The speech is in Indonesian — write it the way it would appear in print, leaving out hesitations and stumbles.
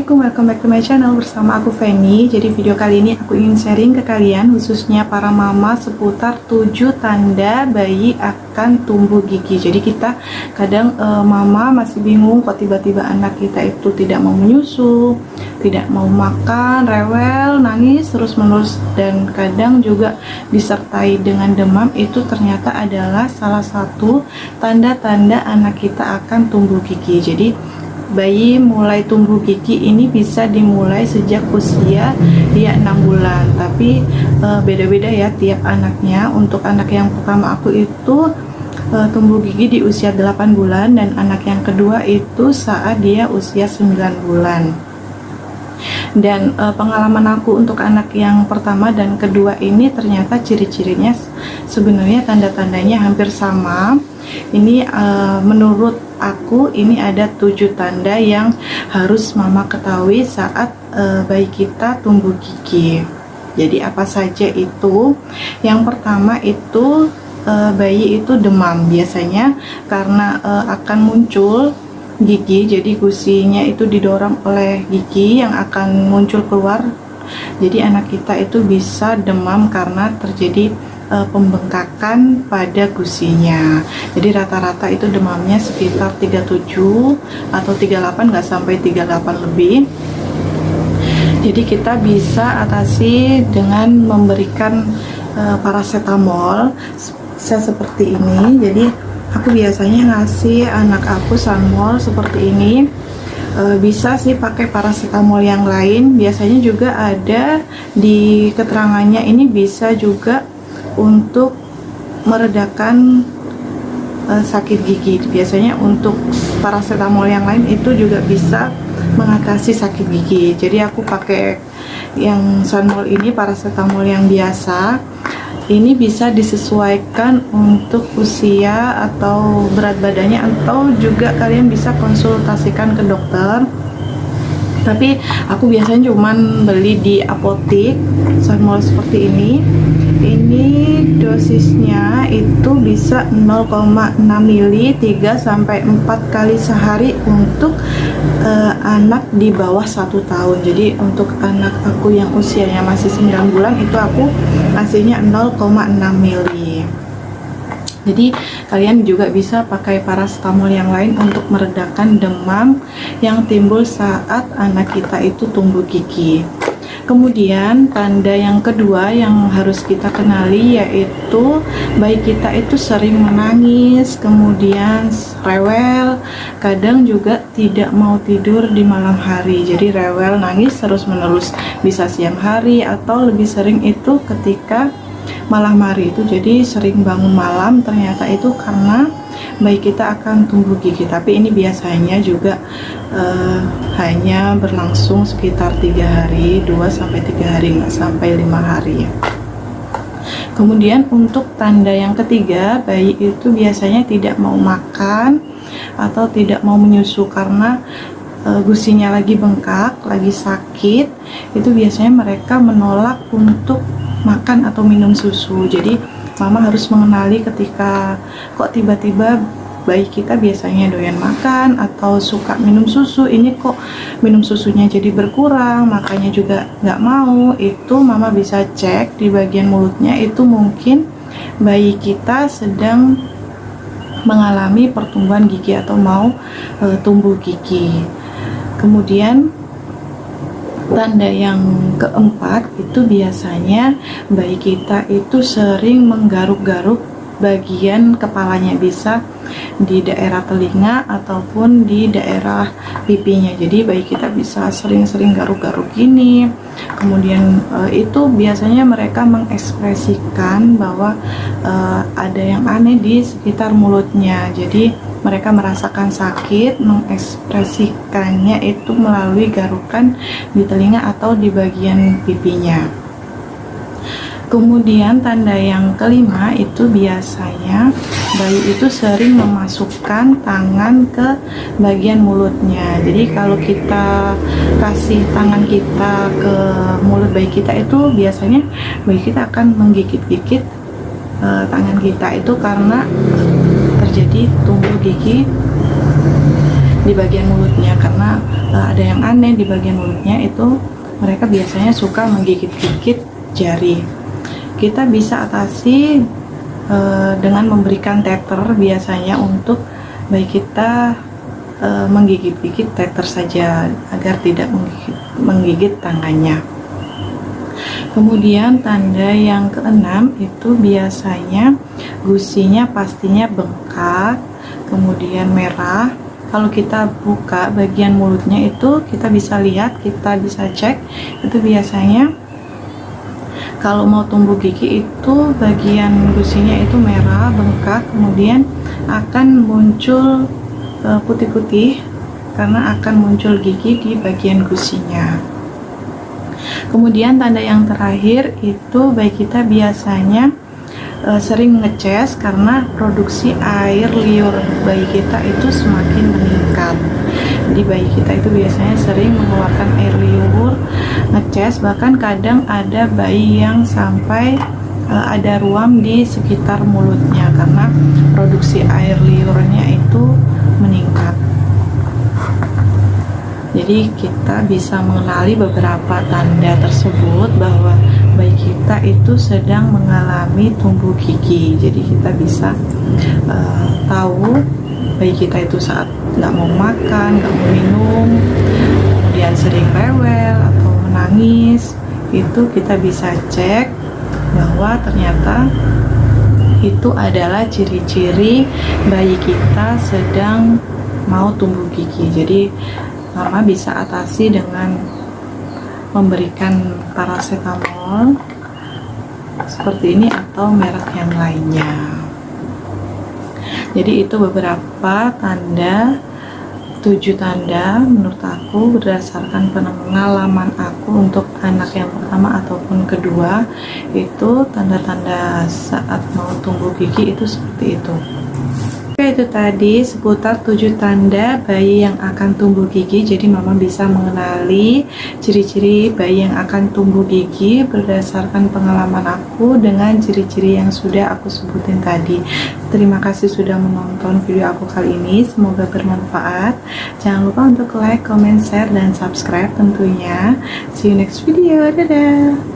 Assalamualaikum, welcome back to my channel bersama aku Feni. Jadi video kali ini aku ingin sharing ke kalian, khususnya para mama, seputar 7 tanda bayi akan tumbuh gigi. Jadi kita kadang mama masih bingung kok tiba-tiba anak kita itu tidak mau menyusu, tidak mau makan, rewel, nangis terus-menerus, dan kadang juga disertai dengan demam. Itu ternyata adalah salah satu tanda-tanda anak kita akan tumbuh gigi. Jadi bayi mulai tumbuh gigi ini bisa dimulai sejak usia dia 6 bulan, tapi beda-beda ya tiap anaknya. Untuk anak yang pertama aku itu tumbuh gigi di usia 8 bulan, dan anak yang kedua itu saat dia usia 9 bulan. Dan pengalaman aku untuk anak yang pertama dan kedua ini ternyata ciri-cirinya sebenarnya tanda-tandanya hampir sama. Ini menurut aku ini ada 7 tanda yang harus mama ketahui saat bayi kita tumbuh gigi. Jadi apa saja itu? Yang pertama itu bayi itu demam, biasanya karena akan muncul gigi, jadi gusinya itu didorong oleh gigi yang akan muncul keluar. Jadi anak kita itu bisa demam karena terjadi pembengkakan pada gusinya. Jadi rata-rata itu demamnya sekitar 37 atau 38, nggak sampai 38 lebih. Jadi kita bisa atasi dengan memberikan paracetamol seperti ini. Jadi aku biasanya ngasih anak aku Sanmol seperti ini. Bisa sih pakai paracetamol yang lain, biasanya juga ada di keterangannya ini bisa juga untuk meredakan sakit gigi. Biasanya untuk paracetamol yang lain itu juga bisa mengatasi sakit gigi. Jadi aku pakai yang Sanmol ini, paracetamol yang biasa. Ini bisa disesuaikan untuk usia atau berat badannya, atau juga kalian bisa konsultasikan ke dokter. Tapi aku biasanya cuman beli di apotik Sanmol seperti ini. Ini dosisnya itu bisa 0,6 ml 3-4 kali sehari untuk anak di bawah 1 tahun. Jadi untuk anak aku yang usianya masih 9 bulan itu aku kasihnya 0,6 ml. Jadi kalian juga bisa pakai paracetamol yang lain untuk meredakan demam yang timbul saat anak kita itu tumbuh gigi. Kemudian tanda yang kedua yang harus kita kenali yaitu bayi kita itu sering menangis, kemudian rewel, kadang juga tidak mau tidur di malam hari. Jadi rewel, nangis terus-menerus, bisa siang hari atau lebih sering itu ketika malam hari itu. Jadi sering bangun malam, ternyata itu karena bayi kita akan tumbuh gigi. Tapi ini biasanya juga hanya berlangsung sekitar 3 hari, 2-3 hari, nggak sampai 5 hari. Kemudian untuk tanda yang ketiga, bayi itu biasanya tidak mau makan atau tidak mau menyusu karena gusinya lagi bengkak, lagi sakit. Itu biasanya mereka menolak untuk makan atau minum susu. Jadi mama harus mengenali ketika kok tiba-tiba bayi kita biasanya doyan makan atau suka minum susu, ini kok minum susunya jadi berkurang, makanya juga nggak mau. Itu mama bisa cek di bagian mulutnya, itu mungkin bayi kita sedang mengalami pertumbuhan gigi atau mau tumbuh gigi. Kemudian tanda yang keempat itu biasanya bayi kita itu sering menggaruk-garuk bagian kepalanya, bisa di daerah telinga ataupun di daerah pipinya. Jadi bayi kita bisa sering-sering garuk-garuk gini. Kemudian itu biasanya mereka mengekspresikan bahwa ada yang aneh di sekitar mulutnya. Jadi mereka merasakan sakit, mengekspresikannya itu melalui garukan di telinga atau di bagian pipinya. Kemudian tanda yang kelima itu biasanya bayi itu sering memasukkan tangan ke bagian mulutnya. Jadi kalau kita kasih tangan kita ke mulut bayi kita itu biasanya bayi kita akan menggigit-gigit tangan kita itu karena terjadi tumbuh gigi di bagian mulutnya, karena ada yang aneh di bagian mulutnya, itu mereka biasanya suka menggigit-gigit jari. Kita bisa atasi dengan memberikan tether biasanya untuk bayi kita menggigit-gigit tether saja agar tidak menggigit tangannya. Kemudian tanda yang keenam itu biasanya gusinya pastinya bengkak, kemudian merah. Kalau kita buka bagian mulutnya itu kita bisa lihat, kita bisa cek, itu biasanya kalau mau tumbuh gigi itu bagian gusinya itu merah, bengkak, kemudian akan muncul putih-putih karena akan muncul gigi di bagian gusinya. Kemudian tanda yang terakhir itu bayi kita biasanya sering ngeces karena produksi air liur bayi kita itu semakin meningkat. Jadi bayi kita itu biasanya sering mengeluarkan air liur, ngeces, bahkan kadang ada bayi yang sampai ada ruam di sekitar mulutnya karena produksi air liurnya itu meningkat. Jadi kita bisa mengenali beberapa tanda tersebut bahwa bayi kita itu sedang mengalami tumbuh gigi. Jadi kita bisa tahu bayi kita itu saat nggak mau makan, nggak mau minum, kemudian sering rewel atau menangis, itu kita bisa cek bahwa ternyata itu adalah ciri-ciri bayi kita sedang mau tumbuh gigi. Jadi mama bisa atasi dengan memberikan paracetamol seperti ini atau merek yang lainnya. Jadi itu beberapa tanda, 7 tanda menurut aku berdasarkan pengalaman aku untuk anak yang pertama ataupun kedua, itu tanda-tanda saat mau tumbuh gigi itu seperti itu. Oke, itu tadi seputar 7 tanda bayi yang akan tumbuh gigi. Jadi mama bisa mengenali ciri-ciri bayi yang akan tumbuh gigi berdasarkan pengalaman aku dengan ciri-ciri yang sudah aku sebutin tadi. Terima kasih sudah menonton video aku kali ini, semoga bermanfaat. Jangan lupa untuk like, comment, share, dan subscribe tentunya. See you next video, dadah.